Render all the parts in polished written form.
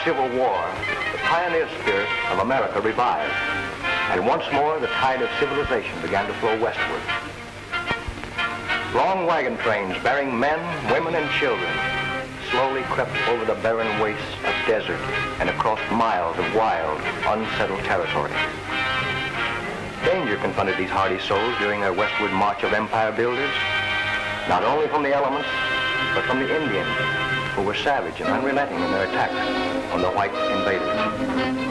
Civil War, the pioneer spirit of America revived, and once more the tide of civilization began to flow westward. Long wagon trains bearing men, women, and children slowly crept over the barren wastes of desert and across miles of wild, unsettled territory. Danger confronted these hardy souls during their westward march of empire builders, not only from the elements, but from the Indians, who were savage and unrelenting in their attacks on the white invaders.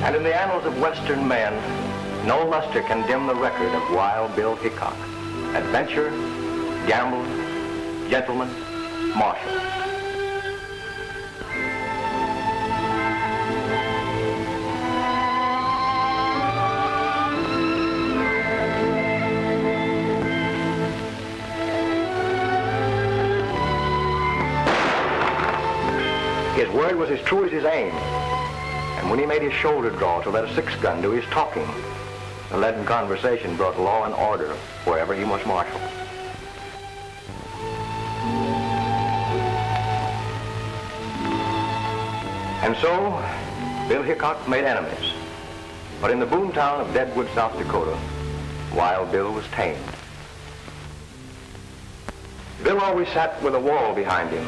And in the annals of Western men, no luster can dim the record of Wild Bill Hickok, adventurer, gambler, gentleman, marshal. His word was as true as his aim. And when he made his shoulder draw to let a six-gun do his talking, the leaden conversation brought law and order wherever he was marshal. And so, Bill Hickok made enemies. But in the boomtown of Deadwood, South Dakota, Wild Bill was tamed. Bill always sat with a wall behind him,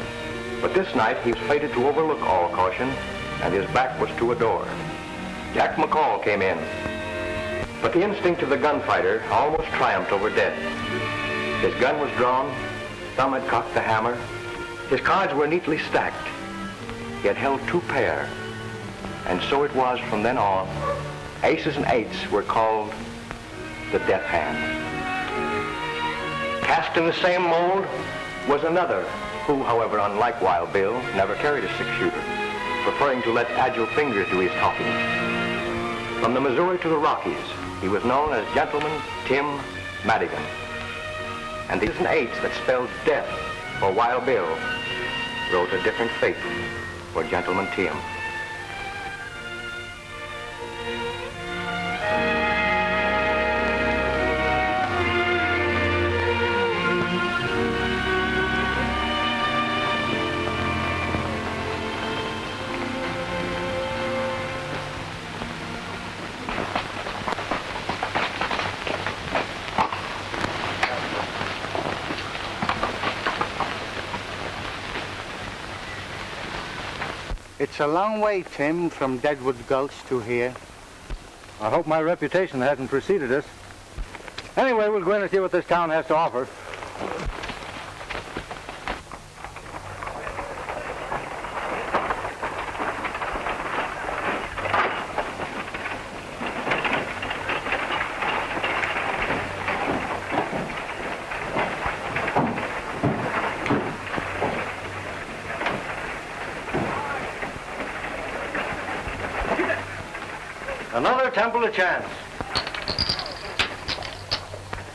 but this night he was fated to overlook all caution, and his back was to a door. Jack McCall came in, but the instinct of the gunfighter almost triumphed over death. His gun was drawn, Thumb had cocked the hammer, his cards were neatly stacked. He had held two pair, and so it was from then on. Aces and eights were called the death hand. Cast in the same mold was another, who, however, unlike Wild Bill, never carried a six-shooter, preferring to let agile fingers do his talking. From the Missouri to the Rockies, he was known as Gentleman Tim Madigan. And these and eights that spelled death for Wild Bill wrote a different fate for Gentleman Tim. It's a long way, Tim, from Deadwood Gulch to here. I hope my reputation hasn't preceded us. Anyway, we'll go in and see what this town has to offer. Another temple of chance.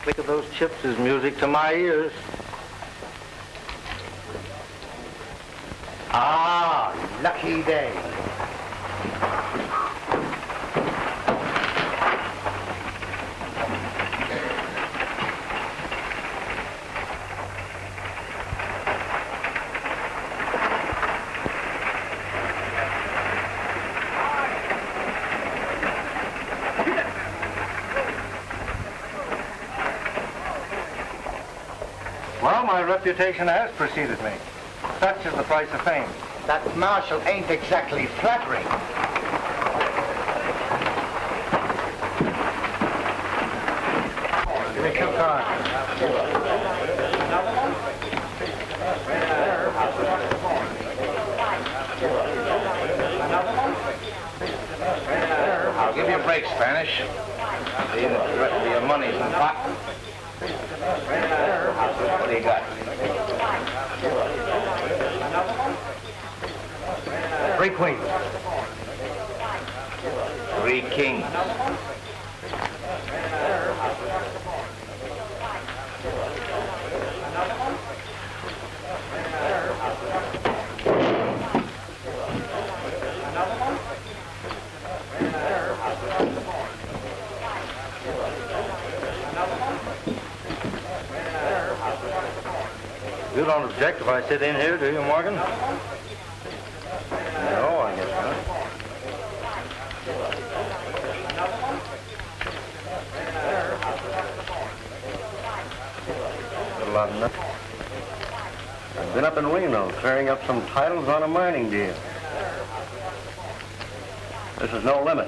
Click of those chips is music to my ears. Ah, lucky day. Well, my reputation has preceded me. Such is the price of fame. That marshal ain't exactly flattering. Give me 2 cards. I'll give you a break, Spanish. The rest of your money's in the pot. What do you got? 3 queens. 3 kings. You don't object if I sit in here, do you, Morgan? No, I guess not. Got a lot of nothing. I've been up in Reno clearing up some titles on a mining deal. This is no limit.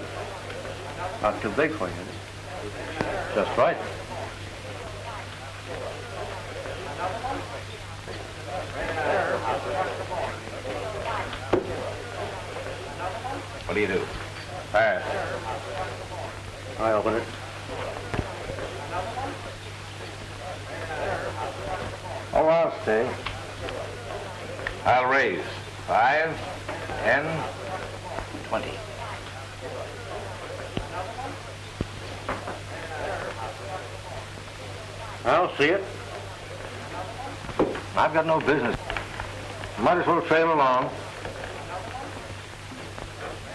Not too big for you. Just right. What do you do? Pass. I open it. Oh, I'll stay. I'll raise. 5, 10, 20. I'll see it. I've got no business. Might as well trail along.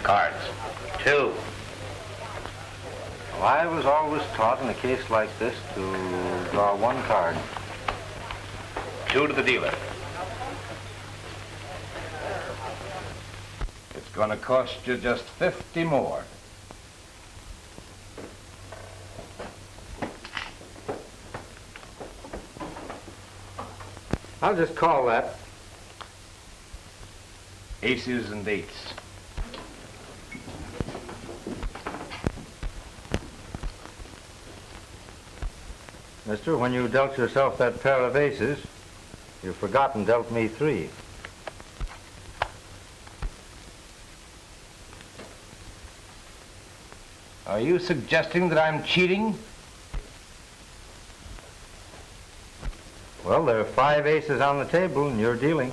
Cards. 2. Well, I was always taught in a case like this to draw 1 card. 2 to the dealer. It's going to cost you just 50 more. I'll just call that. Aces and 8s. Mister, when you dealt yourself that pair of aces, you forgot and dealt me 3. Are you suggesting that I'm cheating? Well, there are 5 aces on the table, and you're dealing.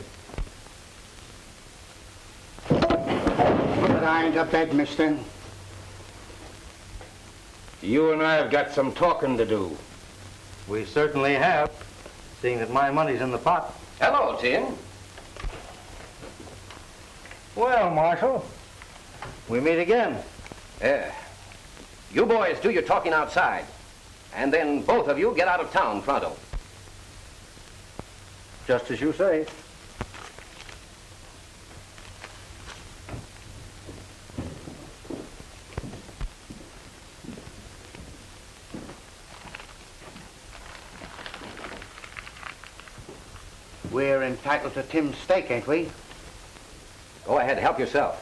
But I ain't a bed, mister. You and I have got some talking to do. We certainly have, seeing that my money's in the pot. Hello, Tim. Well, Marshal, we meet again. You boys do your talking outside, and then both of you get out of town pronto. Just as you say. We're entitled to Tim's stake, ain't we? Go ahead, help yourself,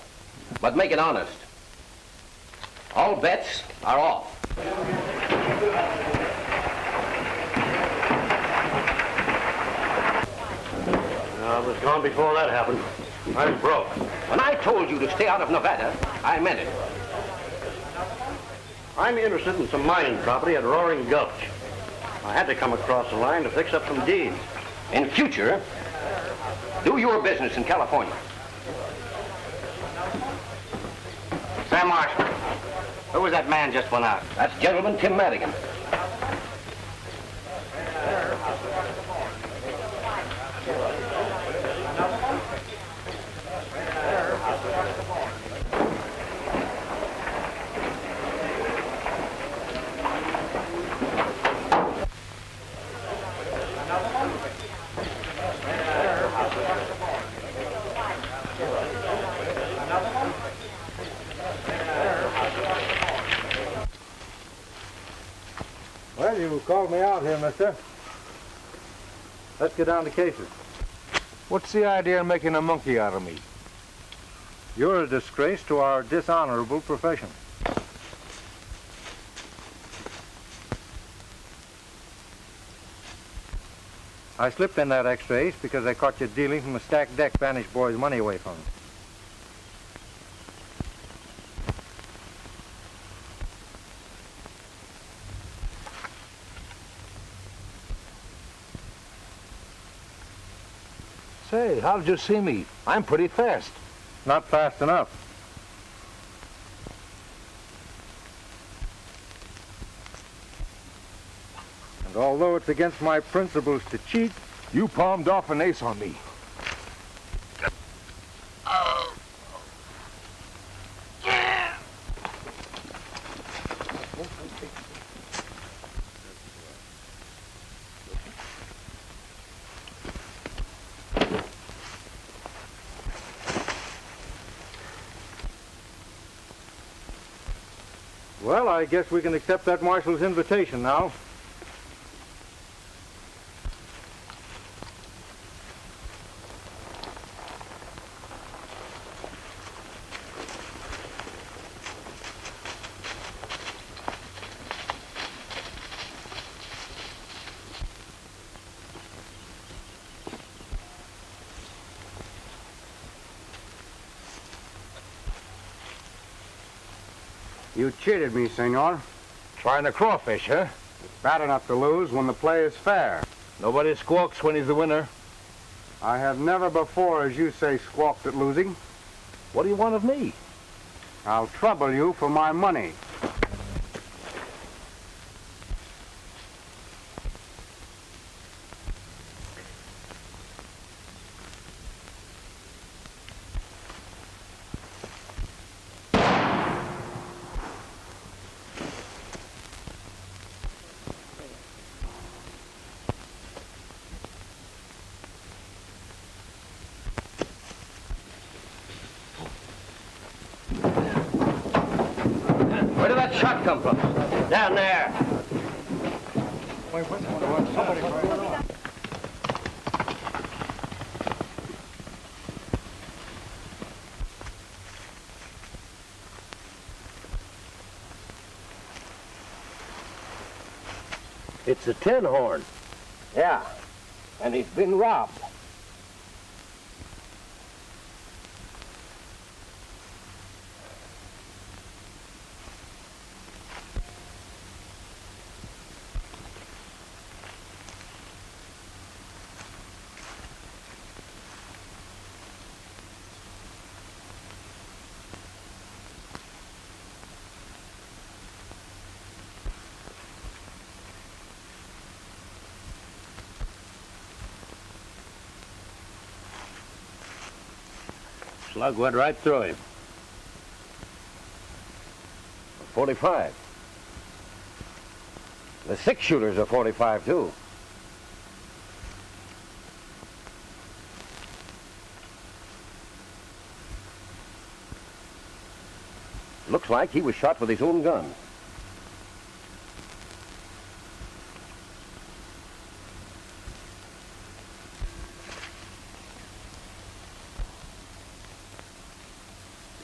but make it honest. All bets are off. I was gone before that happened. I was broke. When I told you to stay out of Nevada, I meant it. I'm interested in some mining property at Roaring Gulch. I had to come across the line to fix up some deeds. In future, do your business in California. Sam Marshall, who was that man just went out? That's Gentleman Tim Madigan. Well, you called me out here, mister. Let's get down to cases. What's the idea of making a monkey out of me? You're a disgrace to our dishonorable profession. I slipped in that extra ace because I caught you dealing from a stacked deck vanished boys' money away from them. Say, how did you see me? I'm pretty fast. Not fast enough. And although it's against my principles to cheat, You palmed off an ace on me. well, I guess we can accept that marshal's invitation now. You cheated me, senor. Trying to crawfish, huh? It's bad enough to lose when the play is fair. Nobody squawks when he's the winner. I have never before, as you say, squawked at losing. What do you want of me? I'll trouble you for my money. Where did that shot come from? Down there. It's a tin horn. Yeah, and he's been robbed. Slug went right through him. 45. The six-shooters are 45, too. Looks like he was shot with his own gun.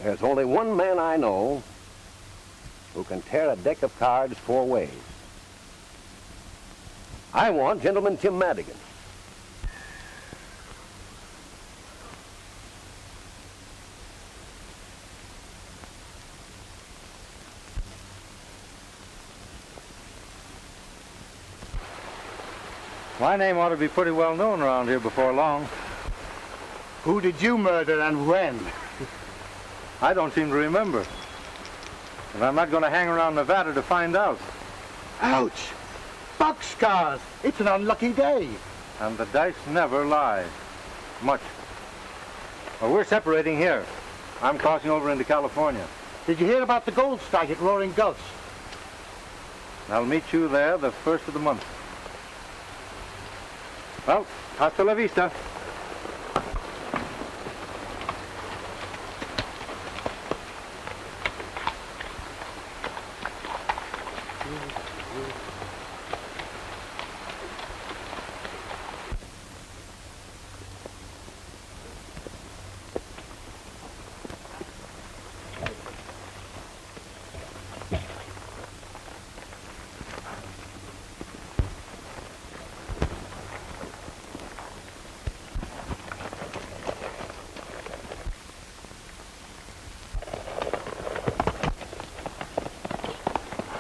There's only one man I know who can tear a deck of cards four ways. I want Gentleman Tim Madigan. My name ought to be pretty well known around here before long. Who did you murder and when? I don't seem to remember. And I'm not going to hang around Nevada to find out. Ouch! Boxcars! It's an unlucky day. And the dice never lie. Much. Well, we're separating here. I'm crossing over into California. Did you hear about the gold strike at Roaring Gulch? I'll meet you there the first of the month. Well, hasta la vista.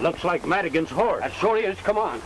Looks like Madigan's horse. That sure is. Come on.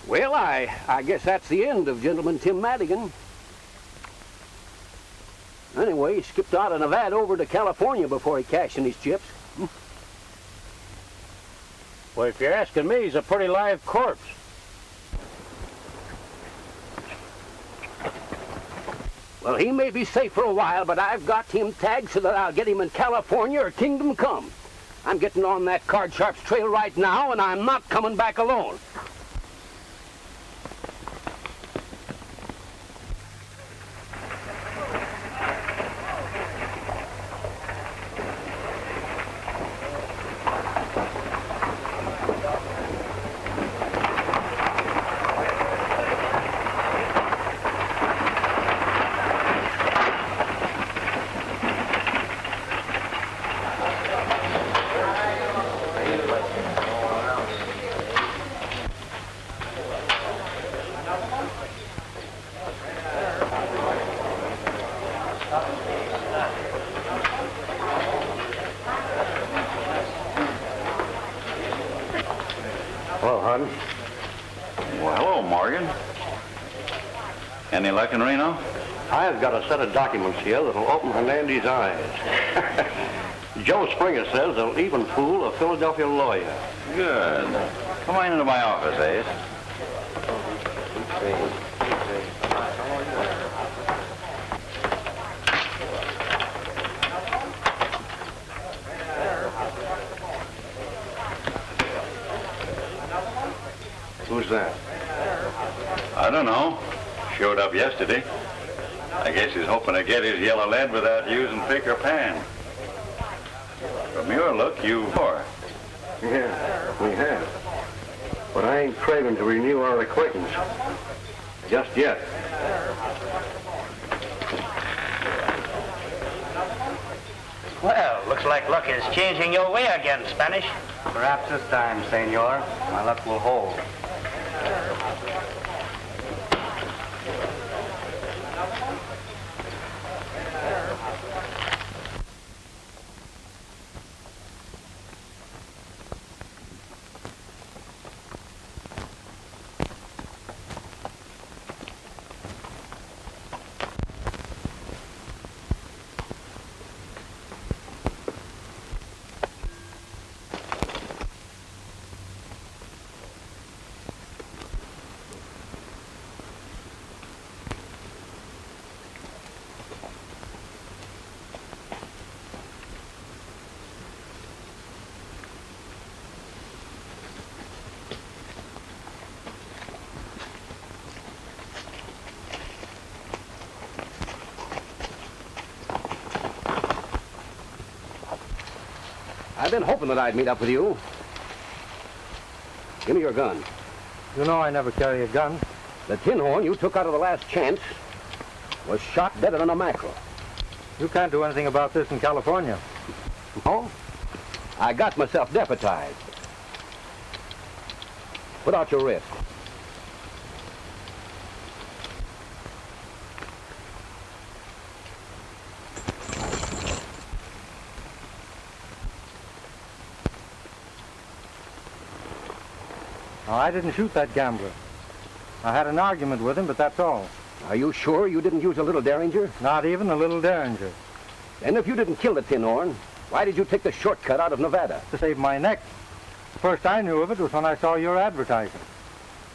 Well, I guess that's the end of Gentleman Tim Madigan. Anyway, he skipped out of Nevada over to California before he cashed in his chips. Well, if you're asking me, he's a pretty live corpse. Well, he may be safe for a while, but I've got him tagged so that I'll get him in California or kingdom come. I'm getting on that Card Sharp's trail right now, and I'm not coming back alone. Hello, Hud. Well, hello, Morgan. Any luck in Reno? I've got a set of documents here that'll open Hernandez's eyes. Joe Springer says they'll even fool a Philadelphia lawyer. Good. Come on into my office, Ace. Who's that? I don't know. Showed up yesterday. I guess he's hoping to get his yellow lead without using pick or pan. From your look, you are. Yeah, we have. But I ain't craving to renew our acquaintance. Just yet. Well, looks like luck is changing your way again, Spanish. Perhaps this time, senor, my luck will hold. I've been hoping that I'd meet up with you. Give me your gun. You know I never carry a gun. The tin horn you took out of the last chance was shot deader than a mackerel. You can't do anything about this in California. Oh? I got myself deputized. Put out your wrist. Now, I didn't shoot that gambler. I had an argument with him, but that's all. Are you sure you didn't use a little derringer? Not even a little derringer. And if you didn't kill the tin horn, why did you take the shortcut out of Nevada? To save my neck. First I knew of it was when I saw your advertising.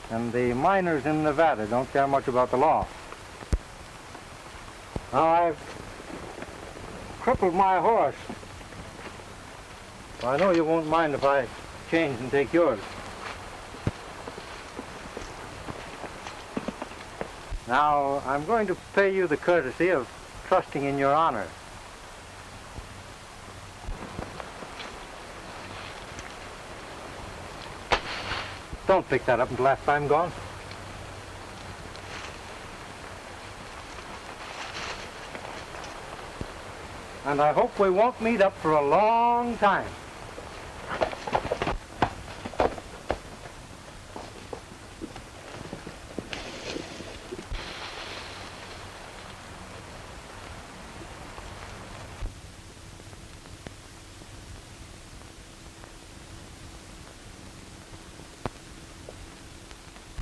And the miners in Nevada don't care much about the law. Now I've crippled my horse. Well, I know you won't mind if I change and take yours. Now, I'm going to pay you the courtesy of trusting in your honor. Don't pick that up until after I'm gone. And I hope we won't meet up for a long time.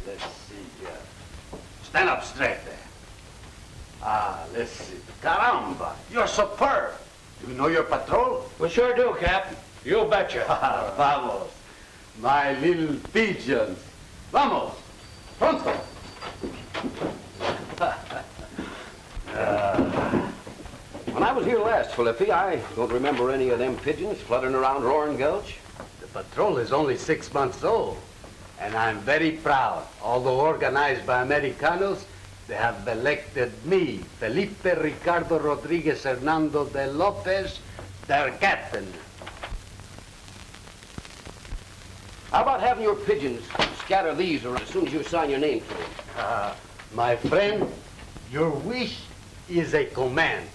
Let's see here. Stand up straight there. Ah, let's see. Caramba, you're superb. Do you know your patrol? We sure do, Cap. You betcha. Vamos, my little pigeons. Vamos, pronto. When I was here last, Felipe, I don't remember any of them pigeons fluttering around Roaring Gulch. The patrol is only 6 months old, and I'm very proud. Although organized by Americanos, they have elected me, Felipe Ricardo Rodriguez Hernando de Lopez, their captain. How about having your pigeons scatter these around as soon as you sign your name to them? My friend, your wish is a command.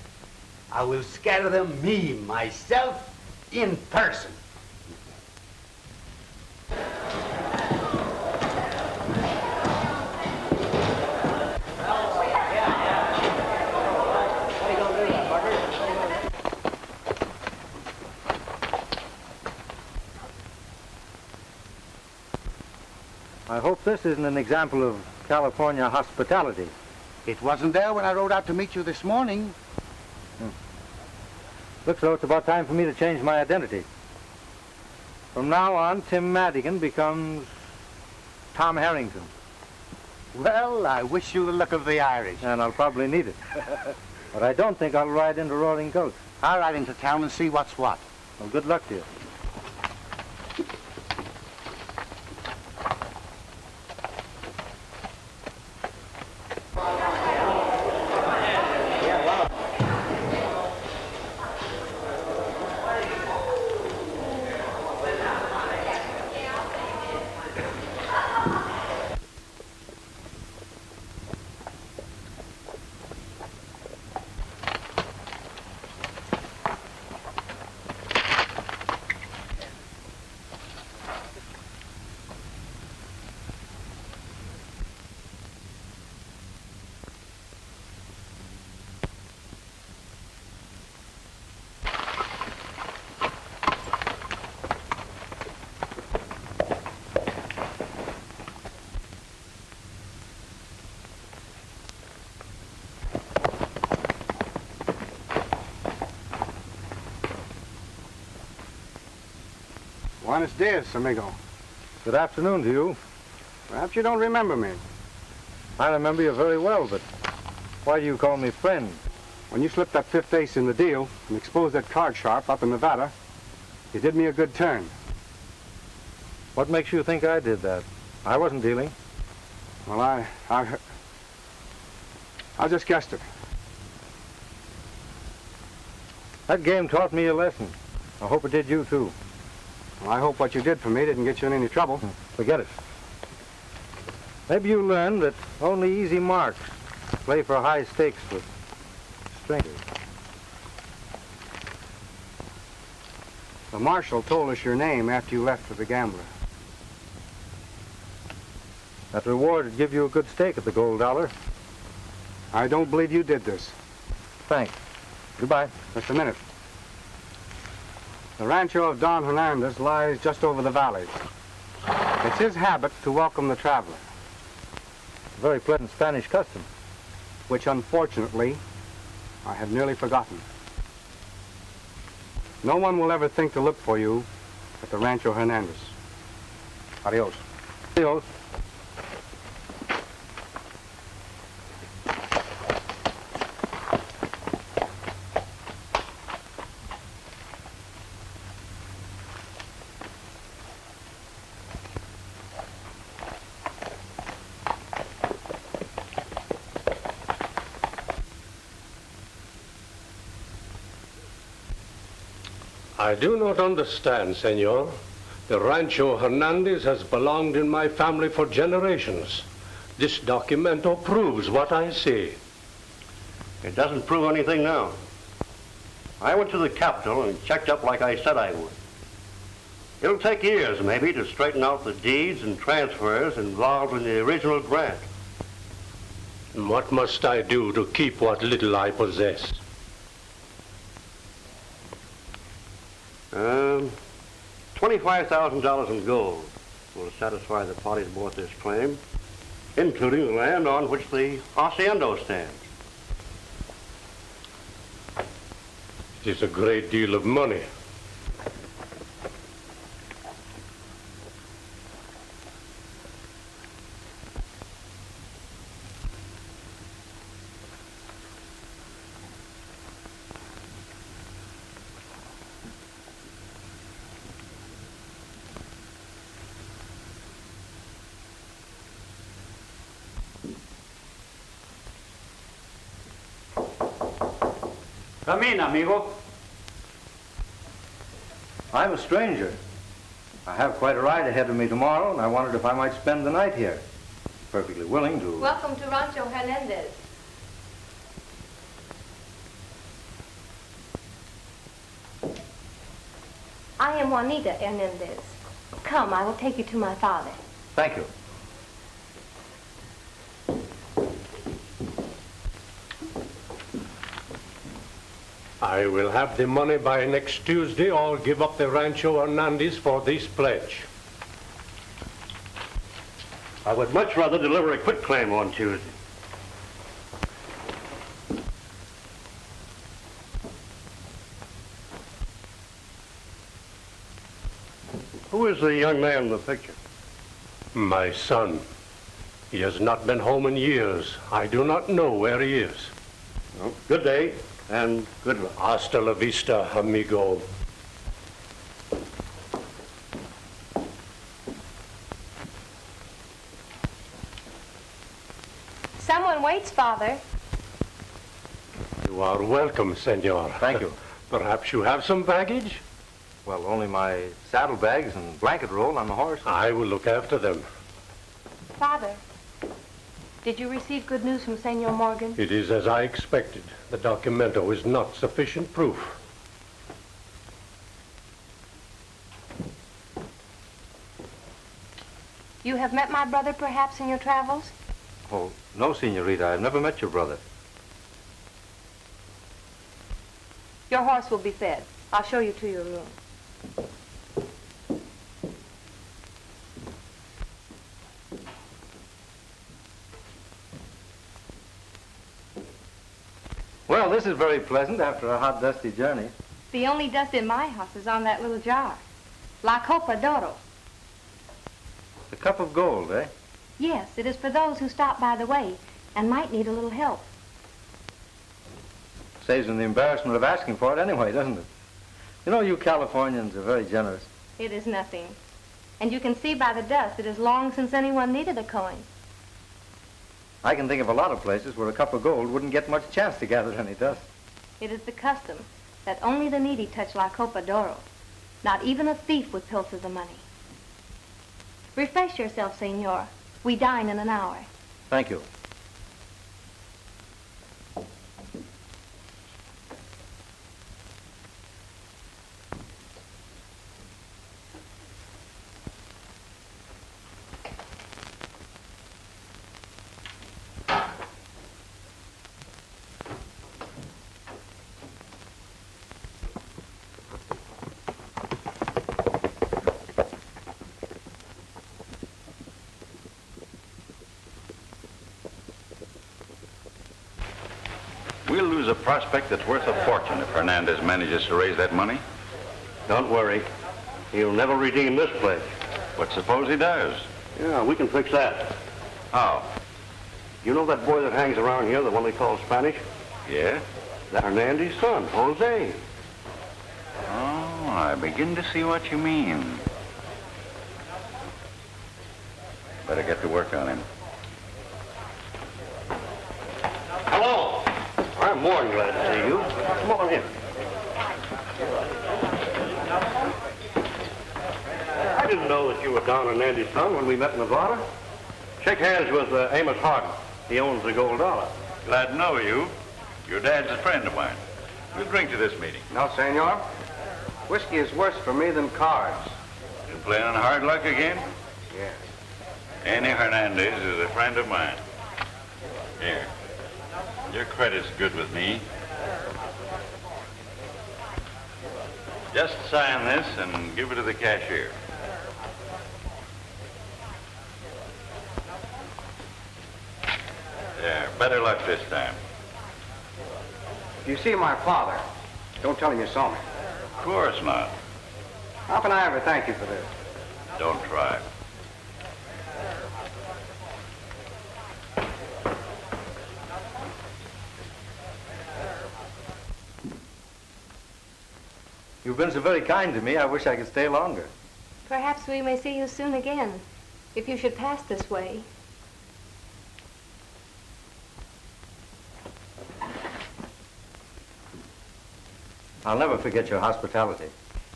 I will scatter them myself, in person. I hope this isn't an example of California hospitality. It wasn't there when I rode out to meet you this morning. Looks though it's about time for me to change my identity. From now on, Tim Madigan becomes Tom Harrington. Well, I wish you the luck of the Irish. And I'll probably need it. But I don't think I'll ride into Roaring Gulch. I'll ride into town and see what's what. Well, good luck to you. Buenos dias, amigo. Good afternoon to you. Perhaps you don't remember me. I remember you very well, but why do you call me friend? When you slipped that fifth ace in the deal and exposed that card sharp up in Nevada, you did me a good turn. What makes you think I did that? I wasn't dealing. Well, I just guessed it. That game taught me a lesson. I hope it did you, too. Well, I hope what you did for me didn't get you in any trouble. Forget it. Maybe you learned that only easy marks play for high stakes with strangers. The marshal told us your name after you left for the gambler. That reward would give you a good stake at the gold dollar. I don't believe you did this. Thanks. Goodbye. Just a minute. The rancho of Don Hernandez lies just over the valley. It's his habit to welcome the traveler. A very pleasant Spanish custom. which unfortunately I had nearly forgotten. No one will ever think to look for you at the Rancho Hernandez. Adios. Adios. I do not understand, senor. The Rancho Hernandez has belonged in my family for generations. This documento proves what I say. It doesn't prove anything now. I went to the Capitol and checked up like I said I would. It'll take years, maybe, to straighten out the deeds and transfers involved in the original grant. And what must I do to keep what little I possess? $25,000 in gold will satisfy the parties who bought this claim, including the land on which the hacienda stands. It is a great deal of money. Come in, amigo. I'm a stranger. I have quite a ride ahead of me tomorrow, and I wondered if I might spend the night here. Perfectly willing to. Welcome to Rancho Hernandez. I am Juanita Hernandez. Come, I will take you to my father. Thank you. I will have the money by next Tuesday or give up the Rancho Hernandez for this pledge. I would much rather deliver a quitclaim on Tuesday. Who is the young man in the picture? My son. He has not been home in years. I do not know where he is. Well, good day. And good luck. Hasta la vista, amigo. Someone waits, Father. You are welcome, senor. Thank you. Perhaps you have some baggage? Well, only my saddlebags and blanket roll on the horse. I will look after them. Father, did you receive good news from Senor Morgan? It is as I expected. The documento is not sufficient proof. You have met my brother, perhaps, in your travels? Oh, no, Senorita. I've never met your brother. Your horse will be fed. I'll show you to your room. Well, this is very pleasant after a hot, dusty journey. The only dust in my house is on that little jar. La Copa d'Oro. The cup of gold, eh? Yes, it is for those who stop by the way and might need a little help. Saves them the embarrassment of asking for it anyway, doesn't it? You know, you Californians are very generous. It is nothing. And you can see by the dust it is long since anyone needed a coin. I can think of a lot of places where a cup of gold wouldn't get much chance to gather any dust. It is the custom that only the needy touch La Copa d'Oro. Not even a thief would pilfer the money. Refresh yourself, senor. We dine in an hour. Thank you. We'll lose a prospect that's worth a fortune if Hernandez manages to raise that money. Don't worry. He'll never redeem this place. But suppose he does? Yeah, we can fix that. How? You know that boy that hangs around here, the one they call Spanish? Yeah? That's Hernandez's son, Jose. Oh, I begin to see what you mean. Better get to work on him. Hello. I'm more than glad to see you. Come on in. I didn't know that you were Don Hernandez's son when we met in Nevada. Shake hands with Amos Harden. He owns the Gold Dollar. Glad to know you. Your dad's a friend of mine. We'll drink to this meeting. No, senor. Whiskey is worse for me than cards. You playing on hard luck again? Yes. Annie Hernandez is a friend of mine. Here. Your credit's good with me. Just sign this and give it to the cashier. There, better luck this time. If you see my father, don't tell him you saw me. Of course not. How can I ever thank you for this? Don't try. You've been so very kind to me, I wish I could stay longer. Perhaps we may see you soon again, if you should pass this way. I'll never forget your hospitality.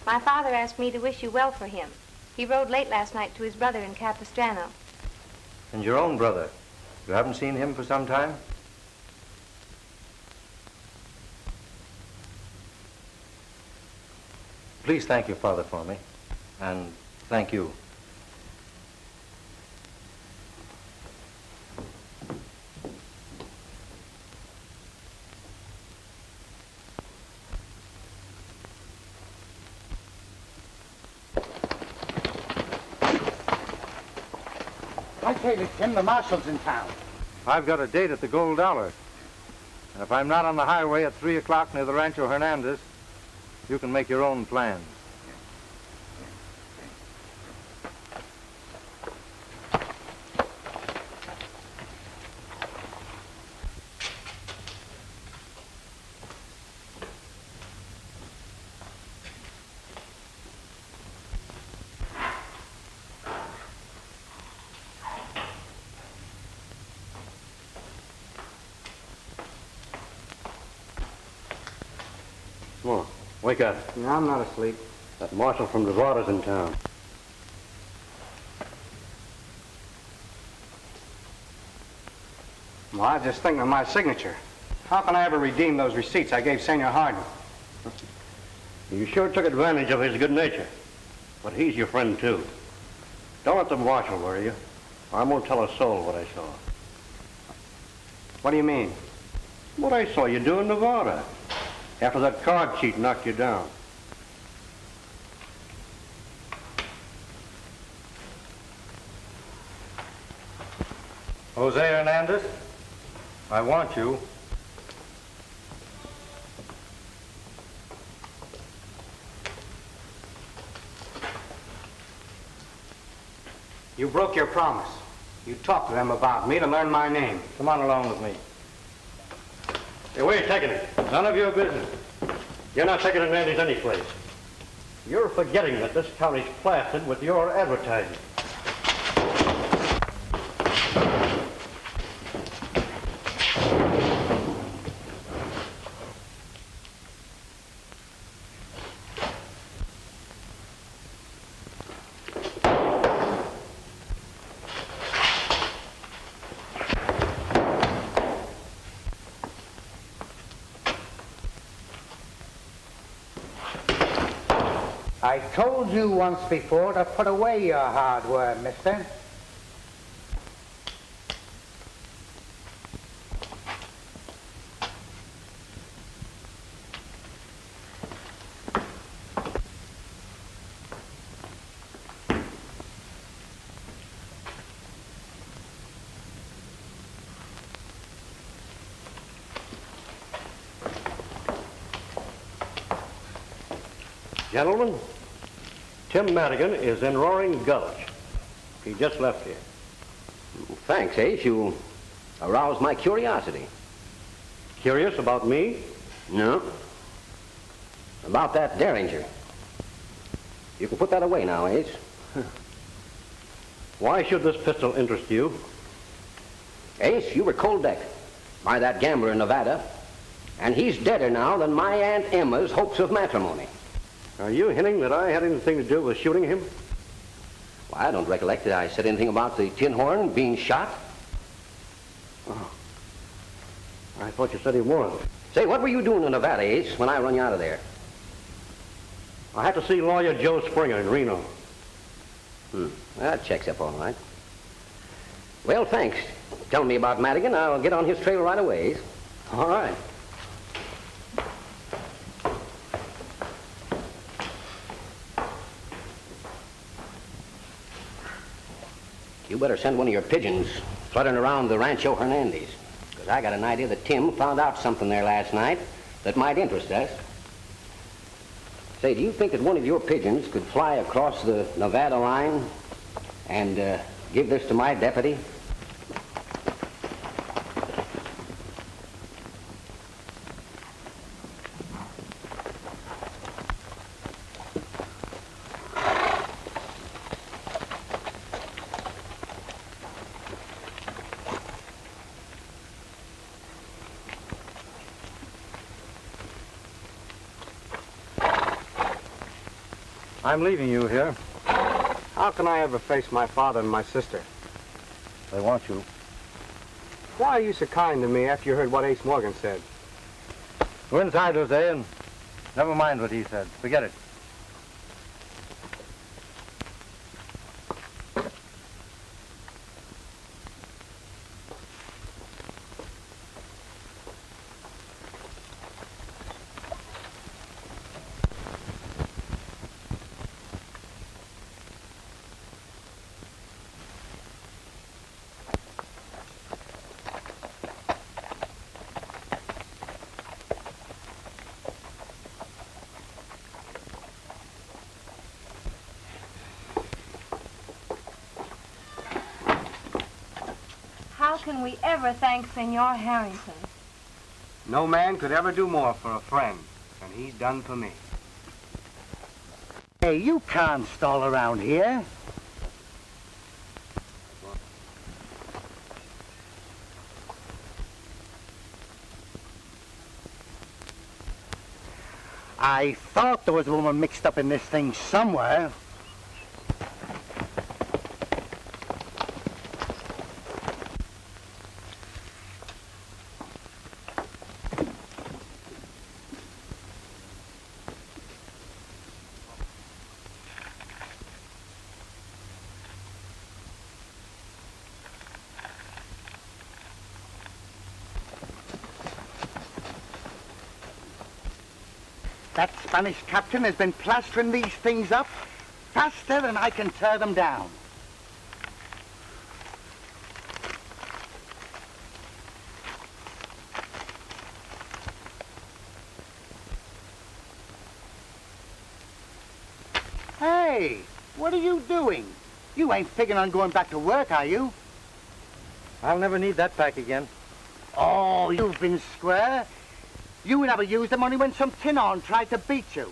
My father asked me to wish you well for him. He rode late last night to his brother in Capistrano. And your own brother. You haven't seen him for some time? Please thank your father for me. And thank you. I tell you, Tim, the marshal's in town. I've got a date at the Gold Dollar. And if I'm not on the highway at 3 o'clock near the Rancho Hernandez, you can make your own plans. Come on, wake up. No, I'm not asleep. That marshal from Nevada's in town. Well, I was just thinking of my signature. How can I ever redeem those receipts I gave Senor Harden? You sure took advantage of his good nature. But he's your friend, too. Don't let the marshal worry you. I won't tell a soul what I saw. What do you mean? What I saw you do in Nevada. After that card cheat knocked you down. Jose Hernandez, I want you. You broke your promise. You talked to them about me to learn my name. Come on along with me. Hey, where are you taking it? None of your business. You're not taking Hernandez any place. You're forgetting that this county's plastered with your advertising. I told you once before to put away your hardware, mister. Gentlemen, Tim Madigan is in Roaring Gulch. He just left here. Thanks, Ace. You aroused my curiosity. Curious about me? No. About that Derringer. You can put that away now, Ace. Why should this pistol interest you? Ace, you were cold decked by that gambler in Nevada, and he's deader now than my Aunt Emma's hopes of matrimony. Are you hinting that I had anything to do with shooting him? Well, I don't recollect that I said anything about the tin horn being shot. Oh. I thought you said he was. Say, what were you doing in Nevada, Ace, when I run you out of there? I had to see lawyer Joe Springer in Reno. That checks up all right. Well, thanks. Tell me about Madigan. I'll get on his trail right away. Ace. All right. You better send one of your pigeons fluttering around the Rancho Hernandez, because I got an idea that Tim found out something there last night that might interest us. Say, do you think that one of your pigeons could fly across the Nevada line and give this to my deputy? I'm leaving you here. How can I ever face my father and my sister? They want you. Why are you so kind to me after you heard what Ace Morgan said? We're inside, Jose, and never mind what he said. Forget it. How can we ever thank Senor Harrington? No man could ever do more for a friend than he's done for me. Hey, you can't stall around here. I thought there was a woman mixed up in this thing somewhere. That Spanish captain has been plastering these things up faster than I can tear them down. Hey, what are you doing? You ain't figuring on going back to work, are you? I'll never need that pack again. Oh, you've been square. You never used them only when some tin-horn tried to beat you.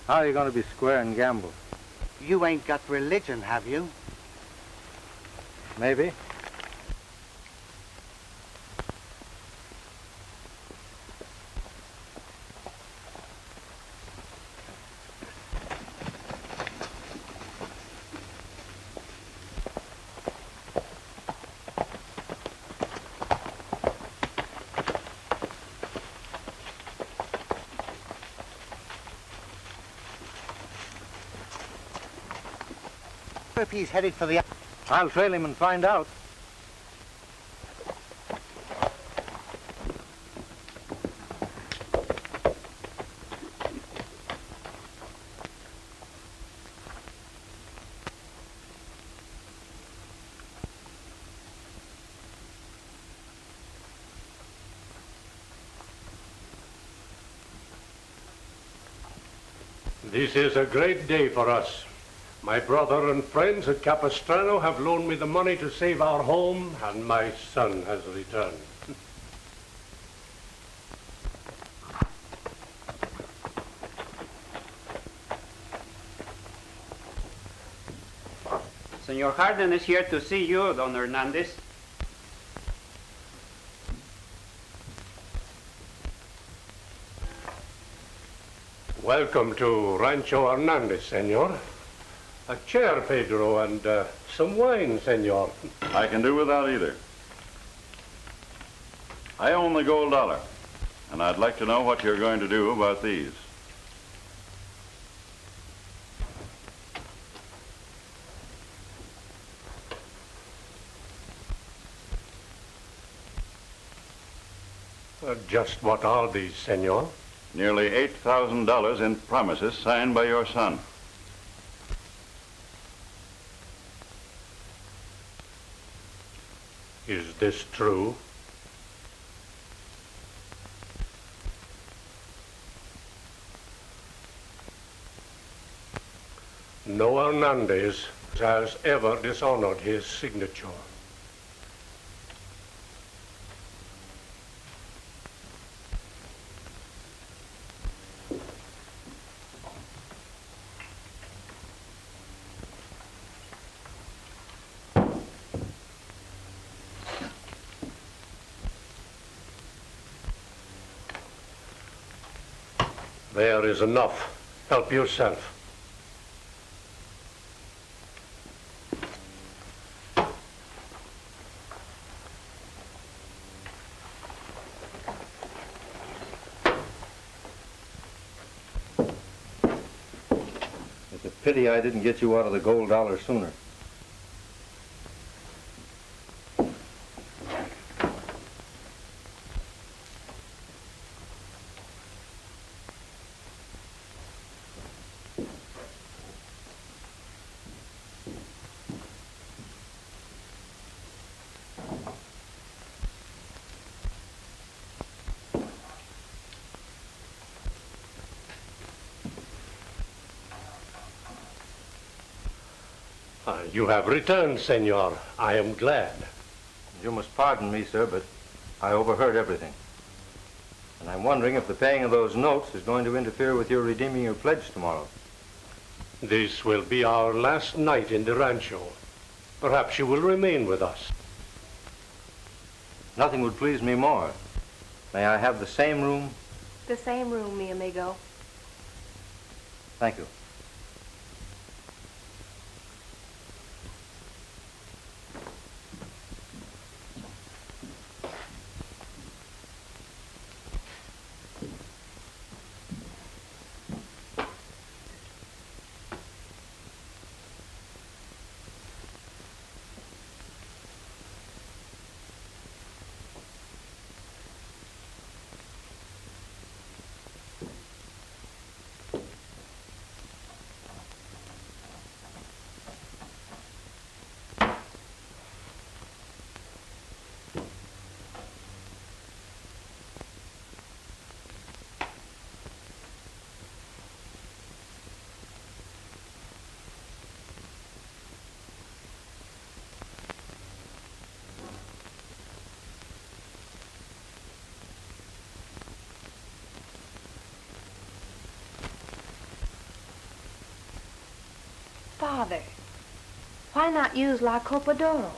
How are you going to be square and gamble? You ain't got religion, have you? Maybe. If he's headed for the... I'll trail him and find out. This is a great day for us. My brother and friends at Capistrano have loaned me the money to save our home, and my son has returned. Senor Harden is here to see you, Don Hernandez. Welcome to Rancho Hernandez, senor. A chair, Pedro, and some wine, senor. I can do without either. I own the gold dollar, and I'd like to know what you're going to do about these. Just what are these, senor? Nearly $8,000 in promises signed by your son. Is this true? No Hernandez has ever dishonored his signature. There is enough. Help yourself. It's a pity I didn't get you out of the gold dollar sooner. You have returned, senor. I am glad. You must pardon me, sir, but I overheard everything. And I'm wondering if the paying of those notes is going to interfere with your redeeming your pledge tomorrow. This will be our last night in the rancho. Perhaps you will remain with us. Nothing would please me more. May I have the same room? The same room, mi amigo. Thank you. Father, why not use La Copa d'Oro?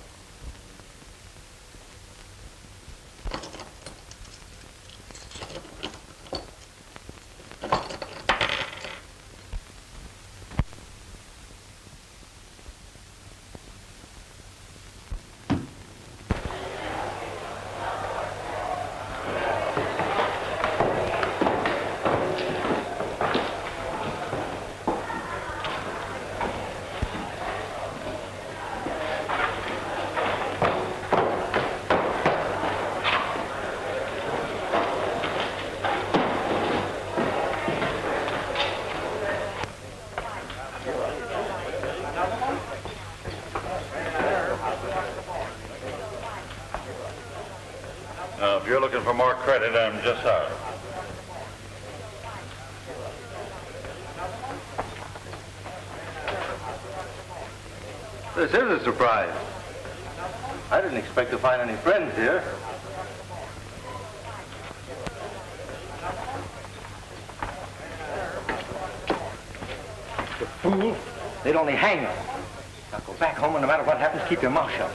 Now, if you're looking for more credit, I'm just out. This is a surprise. I didn't expect to find any friends here. The fool. They'd only hang you. Now go back home and no matter what happens, keep your mouth shut.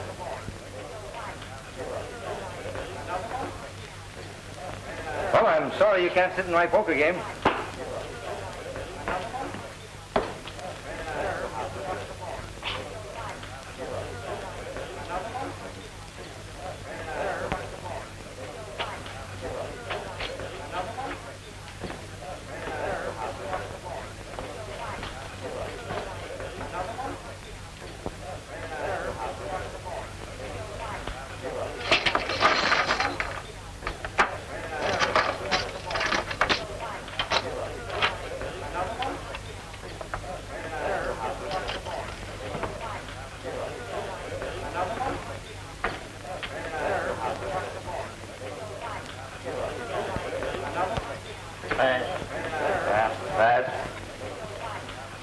Well, I'm sorry you can't sit in my poker game.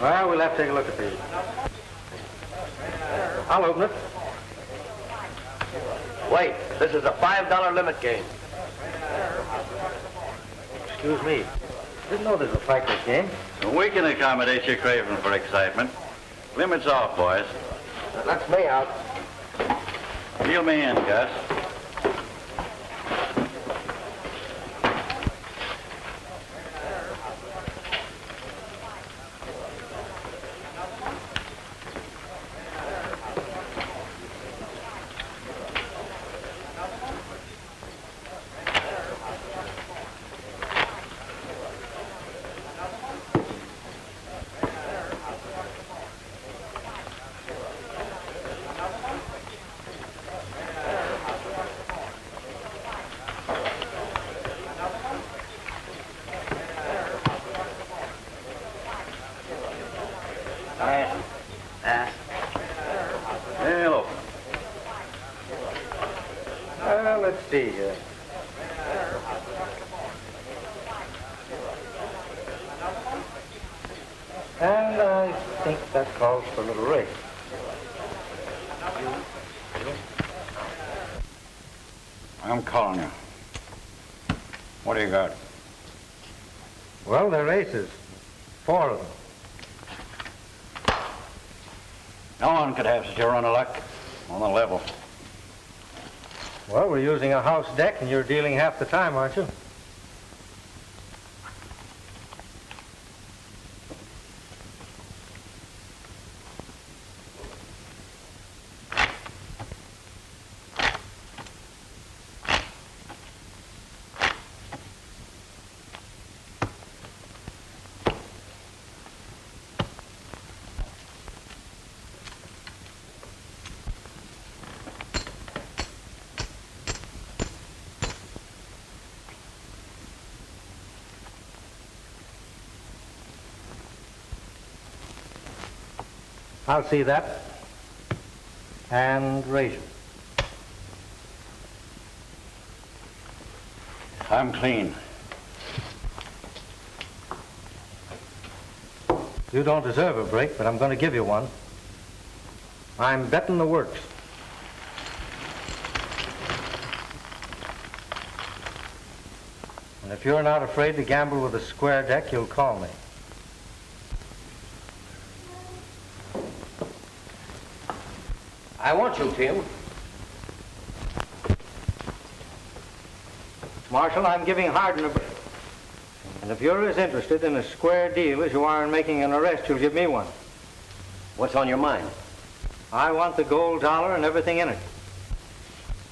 Well, we'll have to take a look at these. I'll open it. Wait, this is a $5 limit game. Excuse me. Didn't know there was a fight this game. We can accommodate your craving for excitement. Limits off, boys. That's me out. Reel me in, Gus. Hello. Let's see here. And I think that calls for a little race. I'm calling you. What do you got? Well, they're aces. 4 of them. No one could have such a run of luck on the level. Well, we're using a house deck, and you're dealing half the time, aren't you? I'll see that. And raise it. I'm clean. You don't deserve a break, but I'm going to give you one. I'm betting the works. And if you're not afraid to gamble with a square deck, you'll call me. I want you, Tim. Marshal, I'm giving Hardin a break. And if you're as interested in a square deal as you are in making an arrest, you'll give me one. What's on your mind? I want the gold dollar and everything in it.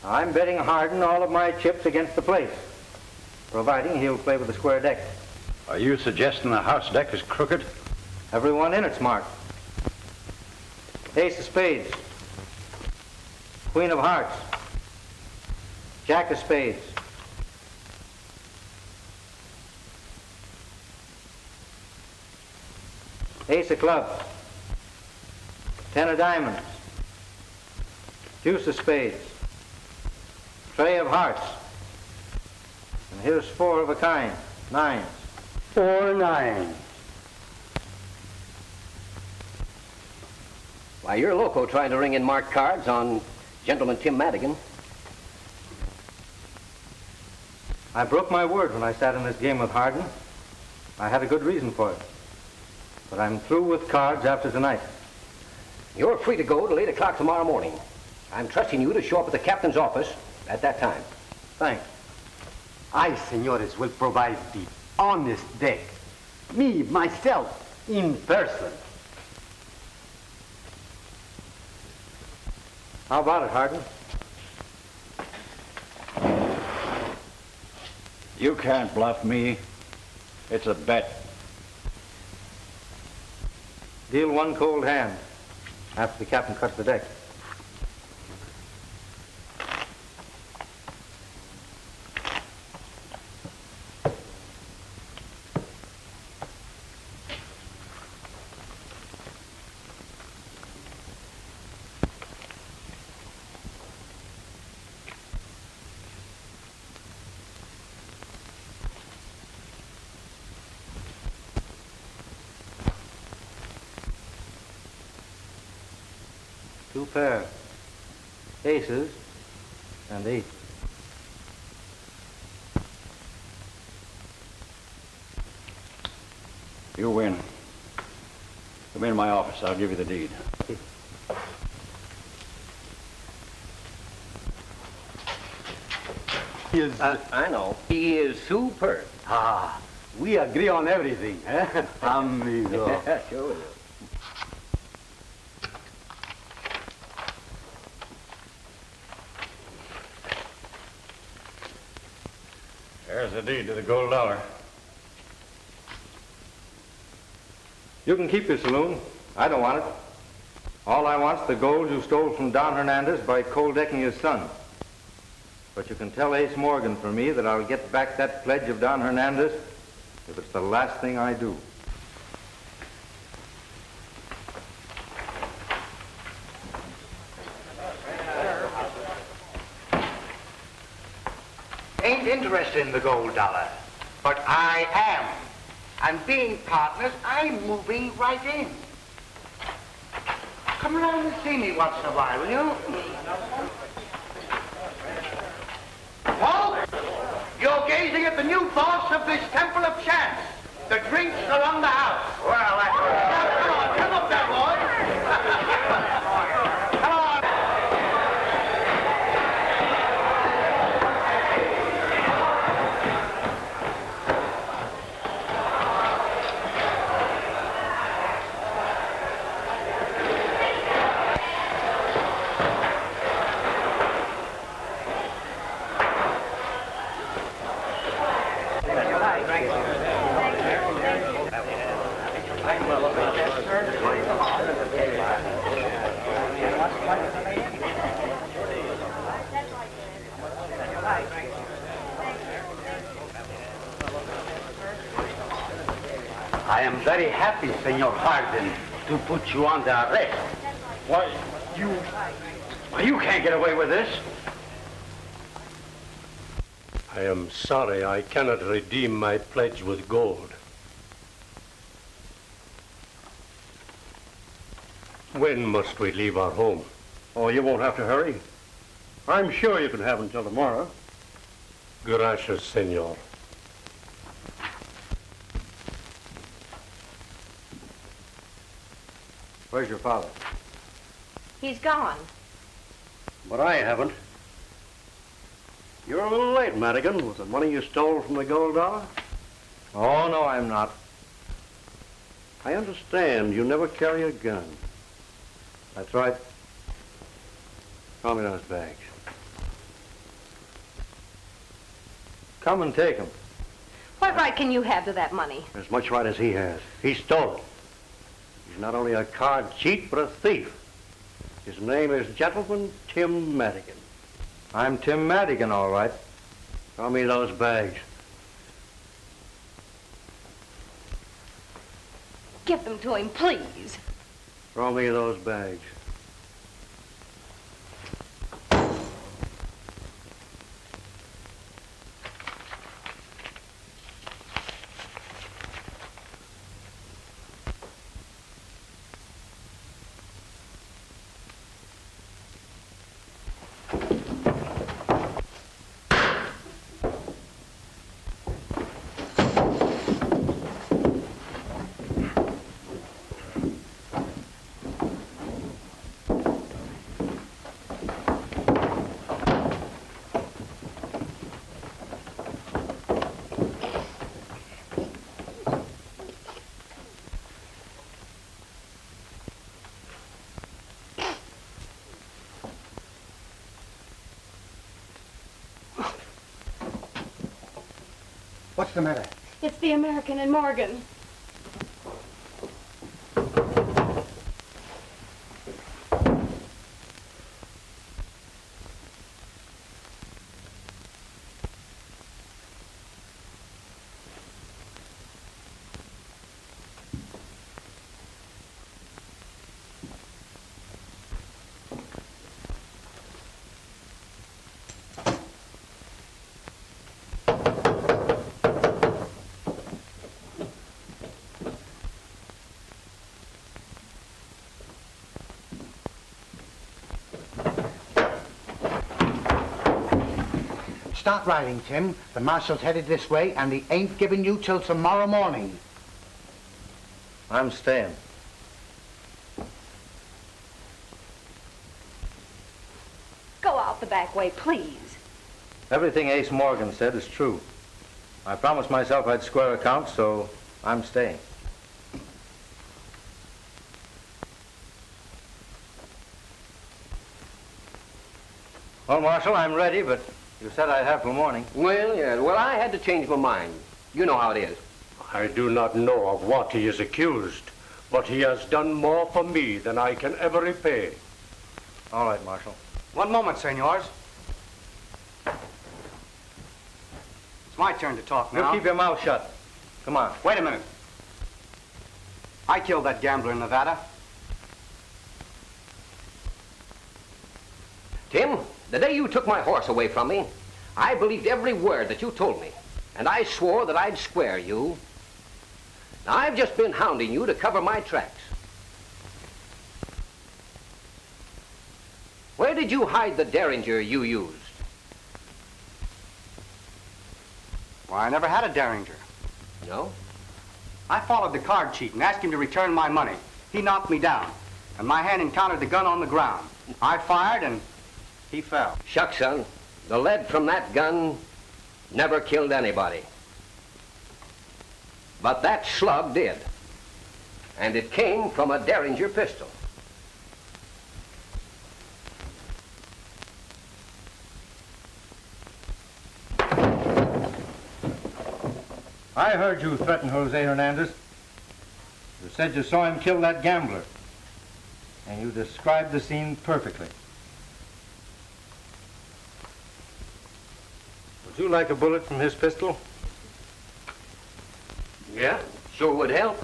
I'm betting Hardin all of my chips against the place, providing he'll play with the square deck. Are you suggesting the house deck is crooked? Everyone in it's marked. Ace of spades. Queen of hearts. Jack of spades. Ace of clubs. 10 of diamonds. Deuce of spades. Trey of hearts. And here's 4 of a kind. 9s. 4 , 9. Why, you're loco trying to ring in marked cards on Gentleman Tim Madigan. I broke my word when I sat in this game with Hardin. I had a good reason for it. But I'm through with cards after tonight. You're free to go till 8 o'clock tomorrow morning. I'm trusting you to show up at the captain's office at that time. Thanks. I, senores, will provide the honest deck. Me, myself, in person. How about it, Hardin? You can't bluff me. It's a bet. Deal one cold hand after the captain cuts the deck. Two pair. Aces and eights. You win. Come in my office. I'll give you the deed. I know. He is superb. Ah, we agree on everything, eh? Amigo. Sure we do. There's the deed to the gold dollar. You can keep your saloon. I don't want it. All I want's the gold you stole from Don Hernandez by cold decking his son. But you can tell Ace Morgan for me that I'll get back that pledge of Don Hernandez if it's the last thing I do. Ain't interested in the gold dollar, but I am. And being partners, I'm moving right in. Come around and see me once in a while, will you? Paul, you're gazing at the new boss of this Temple of Chance. The drinks are on the house. Well, now, come on, come up there, boy. Come on. I am very happy, Senor Hardin, to put you under arrest. Why, you can't get away with this. I am sorry I cannot redeem my pledge with gold. When must we leave our home? Oh, you won't have to hurry. I'm sure you can have until tomorrow. Gracias, senor. Where's your father? He's gone. But I haven't. You're a little late, Madigan, with the money you stole from the gold dollar. Oh, no, I'm not. I understand you never carry a gun. That's right. Call me those bags. Come and take them. What right can you have to that money? As much right as he has. He stole it. He's not only a card cheat, but a thief. His name is Gentleman Tim Madigan. I'm Tim Madigan, all right. Call me those bags. Give them to him, please. Throw me those bags. What's the matter? It's the American and Morgan. Start riding, Tim. The marshal's headed this way, and he ain't giving you till tomorrow morning. I'm staying. Go out the back way, please. Everything Ace Morgan said is true. I promised myself I'd square accounts, so I'm staying. Well, Marshal, I'm ready, but you said I'd have till morning. Well, yeah. Well, I had to change my mind. You know how it is. I do not know of what he is accused, but he has done more for me than I can ever repay. All right, Marshal. One moment, senors. It's my turn to talk now. You keep your mouth shut. Come on. Wait a minute. I killed that gambler in Nevada. Tim, the day you took my horse away from me, I believed every word that you told me, and I swore that I'd square you. Now, I've just been hounding you to cover my tracks. Where did you hide the derringer you used? Well, I never had a derringer. No? I followed the card cheat and asked him to return my money. He knocked me down, and my hand encountered the gun on the ground. I fired, and he fell. Shucks, son. The lead from that gun never killed anybody. But that slug did. And it came from a derringer pistol. I heard you threaten Jose Hernandez. You said you saw him kill that gambler. And you described the scene perfectly. Would you like a bullet from his pistol? Yeah, sure would help.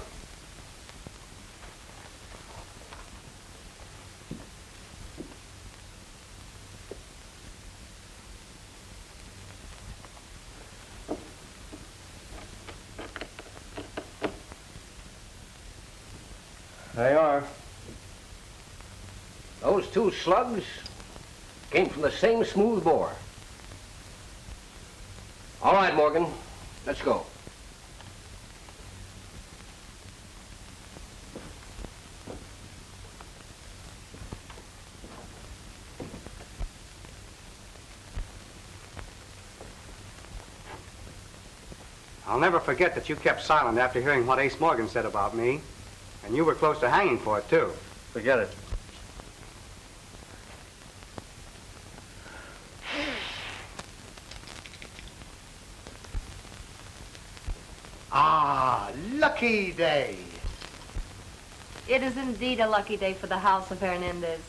They are. Those two slugs came from the same smooth bore. All right, Morgan, let's go. I'll never forget that you kept silent after hearing what Ace Morgan said about me. And you were close to hanging for it, too. Forget it. Ah, lucky day. It is indeed a lucky day for the house of Hernandez.